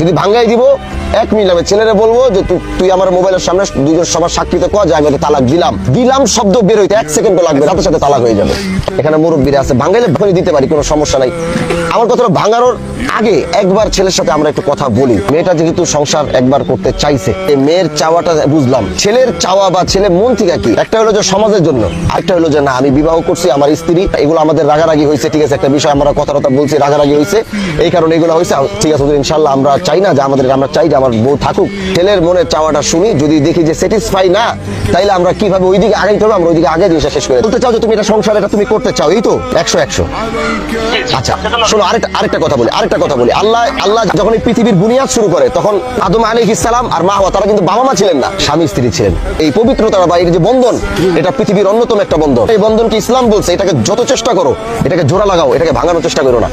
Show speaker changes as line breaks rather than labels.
যদি ভাঙ্গাই দিব 1 মিনিট আমি ছেলেরে বলবো যে তুই আমার মোবাইলের সামনে দুজন সবার সাক্ষীতে কয় যে আমি ওকে তালাক দিলাম শব্দ বের হইতে 1 সেকেন্ডও লাগবে, সাথে সাথে তালাক হয়ে যাবে। এখানে মুরব্বীরা আছে, ভাঙ্গাইলে ভাঙিয়ে দিতে পারি, কোনো সমস্যা নাই। আমার কথাটা ভাঙানোর আগে একবার ছেলের সাথে আমরা একটু কথা বলি। মেয়েটা যেহেতু সংসার একবার করতে চাইছে, এই মেয়ের চাওয়াটা বুঝলাম। ছেলের চাওয়া বা ছেলে মন থেকে কি, একটা হলো যে সমাজের জন্য, আরেকটা হলো যে না আমি বিবাহ করছি, আমার স্ত্রী, এগুলো আমাদের রাগারাগি হয়েছে, ঠিক আছে, একটা বিষয় আমরা কথা বলছি, রাগারাগি হয়েছে, এই কারণে এগুলো হয়েছে, ঠিক আছে, ইনশাল্লাহ আমরা চাই না যে আমরা চাই যে আমার বউ থাকুক। ছেলের মনের চাওয়াটা শুনি, যদি দেখি যে স্যাটিসফাই না, তাইলে আমরা কিভাবে ওইদিকে আগাইতে হবে আমরা ওইদিকে আগে জিনিসটা শেষ করে বলতে চাও যে তুমি এটা সংসার এটা তুমি করতে চাও, এই তো 100-100। আচ্ছা শোনো, আরেকটা কথা বলি। আল্লাহ যখন এই পৃথিবীর বুনিয়াদ শুরু করে, তখন আদম আলাইহিস সালাম আর মা হাওয়া তারা কিন্তু বাবা মা ছিলেন না, স্বামী স্ত্রী ছিলেন। এই পবিত্রতা বা এই যে বন্ধন, এটা পৃথিবীর অন্যতম একটা বন্ধন। এই বন্ধনকে ইসলাম বলছে এটাকে যত চেষ্টা করো, এটাকে জোড়া লাগাও, এটাকে ভাঙানোর চেষ্টা করো না।